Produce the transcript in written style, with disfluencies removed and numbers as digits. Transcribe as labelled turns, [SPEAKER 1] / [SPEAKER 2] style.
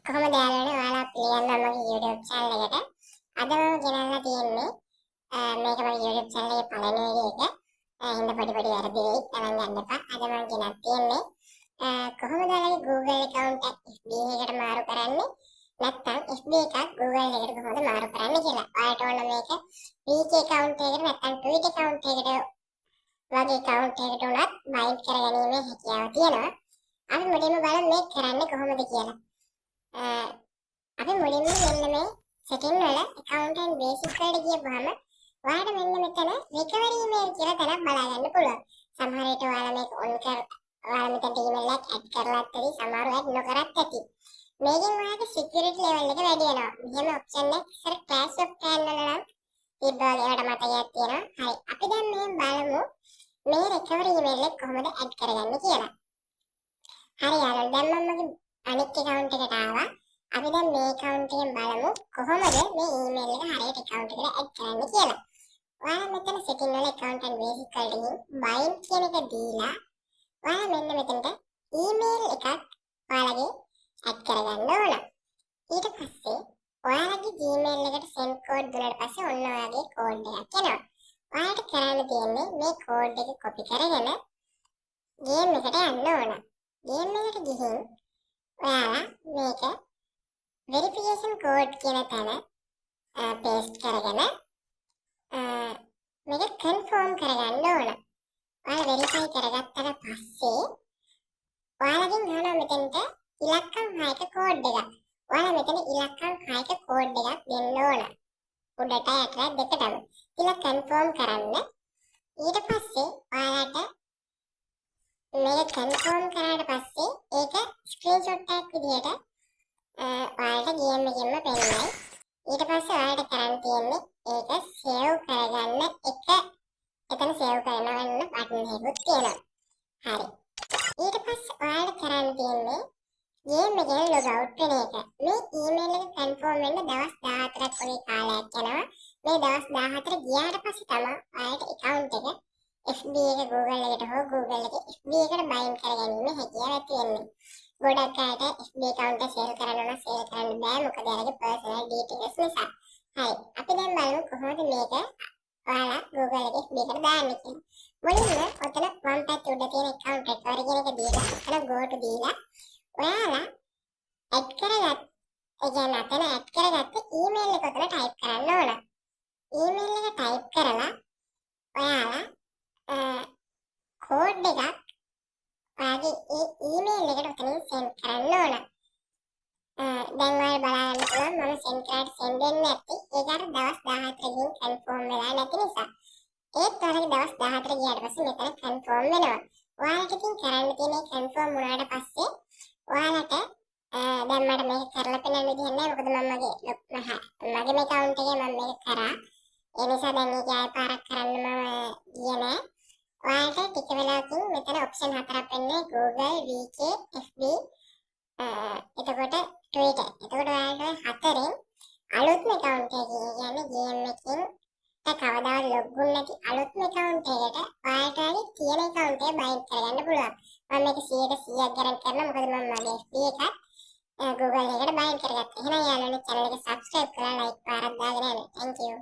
[SPEAKER 1] කොහොමද යාළුවනේ ඔයාලා පිළිගන්න මගේ YouTube channel එකට. අද මම ගෙනල්ලා තියෙන්නේ මේක මගේ YouTube channel එකේ පළවෙනි වීඩියෝ එක. හින්දා පොඩි වැරදි වෙයි ගණන් ගන්න එපා. අද මම ගෙනත් තියෙන්නේ කොහොමද ඔයාලගේ Google account එක FB එකට මාරු කරන්නේ නැත්නම් FB එකක් Google එකට කොහොමද මාරු කරන්නේ කියලා. ඔයාලට ඕන මේක VK account එකකට නැත්නම් Twitter account එකකට වගේ account එකකට උනත් bind කරගැනීමේ හැකියාව තියෙනවා. අපි මුලින්ම බලමු මේක කරන්නේ කොහොමද කියලා. අපි මුලින්ම මෙන්න මේ setting වල account and basic වලට ගියපුවාම ඔයාලට මෙන්න මෙතන recovery email කියලා තැනක් බලා ගන්න පුළුවන්. සමහර විට ඔයාලා මේක on කර ඔයාලා මෙතන email එකක් add කරලාත් ඇති, සමහරව add නොකරත් ඇති. මේකෙන් ඔයාලගේ security level එක වැඩි වෙනවා. මෙහෙම option එක ඉස්සර clash of clan වල නම් තිබ්බා ඒවට මතකයක් තියෙනවා. හරි. අපි දැන් මෙහෙම බලමු මේ recovery email එක කොහොමද add කරගන්නේ කියලා. හරි යාළුවෝ දැන් මම මගේ අනිත් account එකට ආවා. අපි දැන් මේ account එකෙන් බලමු කොහොමද මේ email එක හරියට account එකට add කරන්නේ කියලා. ඔයාලා මෙතන setting වල account and basic වලට ගිහින් bind කියන එක දීලා ඔයාලා මෙන්න මෙතනට email එකක් ඔයාලගේ add කරගන්න ඕන. ඊට පස්සේ ඔයාලගේ Gmail එකට send code දුන්නාට පස්සේ ඔන්න ඔයාගේ code එකක් එනවා. ඔයාලට කරන්න තියෙන්නේ මේ code එක copy කරගෙන game එකට යන්න ඕන. game එකට ගිහින් ඔයාලා මේක verification code කියන තැන paste කරගෙන මේක confirm කරගන්න ඕන. ඔයාලා verify කරගත්තට පස්සේ ඔයාලගෙන් අහනවා මෙතනට ඉලක්කම් 6ක code එකක්. ඔයාලා මෙතන ඉලක්කම් 6ක code එකක් දෙන්න ඕන. උඩට යටට දෙකටම. ඉතින් confirm කරන්න. ඊට පස්සේ ඔයාලට මේක confirm කරාට පස්සේ ඒක screenshot එකක් විදියට ඔයාලට game එකෙන්ම පෙන්නයි. ඊට පස්සේ ඔයාලට කරන්න තියෙන්නේ ඒක save කරගන්න එක එතන save කරනවන්න බටන් එකකුත් තියෙනවා. හරි. ඊට පස්සේ ඔයාලට කරන්න තියෙන්නේ game එකෙන් log out වෙන එක. මේ email එක confirm වෙන්න දවස් 14ක් වගේ කාලයක් යනවා. මේ දවස් 14 ගියාට පස්සේ තමයි ඔයාලට account එක FB එක Google එකට හෝ Google එක FB එකට bind කරගැනීමේ හැකියාව ඇති වෙන්නේ. ගොඩක් අයට FB account එක share කරන්න ඕන share කරන්න බෑ මොකද එයාලගේ personal details නිසා. හරි. අපි දැන් බලමු කොහොමද මේක ඔයාලා Google එකේ FB එකට දාන්නේ කියලා. මුලින්ම ඔතන වම් පැත්තේ උඩ තියෙන account recovery කියන එක දීලා ඔතන go to දීලා ඔයාලා add කරගත්ත ඒ කියන්නේ අතන add කරගත්ත email එක ඔතන type කරන්න ඕන. email එක type කරලා ඔයාලා code එකක් ඔයාගේ ඒ email එකට උතනින් send කරන්න ඕන. දැන් ඔයාලා බලන්න පුළුවන් මම send කරාට send වෙන්නේ නැති. ඒක අර දවස් 14කින් confirm වෙලා නැති නිසා. ඒත් ඔයාලගේ දවස් 14 ගියාට පස්සේ මෙතන confirm වෙනවා. ඔයාලට ඉතින් කරන්න තියෙන්නේ confirm වුණාට පස්සේ ඔයාලට දැන් මට මේක කරලා පෙන්නන්න විදිහ නැහැ. මොකද මගේ account එකේ මම මේක කරා. ඒ නිසා දැන් මේක ආයෙ පාරක් කරන්න මම ගියේ නැහැ. ඔයාලට ටික වෙලාවකින් මෙතන option හතරක් වෙන්නේ Google, VK, FB එතකොට Twitter. එතකොට ඔයාලට හතරෙන් අලුත්ම account එක කියන්නේ game එකකින් කවදාවත් login නැති අලුත්ම account එකකට ඔයාලට තියෙන account එක bind කරගන්න පුළුවන්. මම මේක 100% ගැරන්ටි කරනවා මොකද මම මගේ FB එකත් Google එකට bind කරගත්තා. එහෙනම් යාළුවනේ channel එක subscribe කරලා like පාරක් දාගෙන යන්න. Thank you.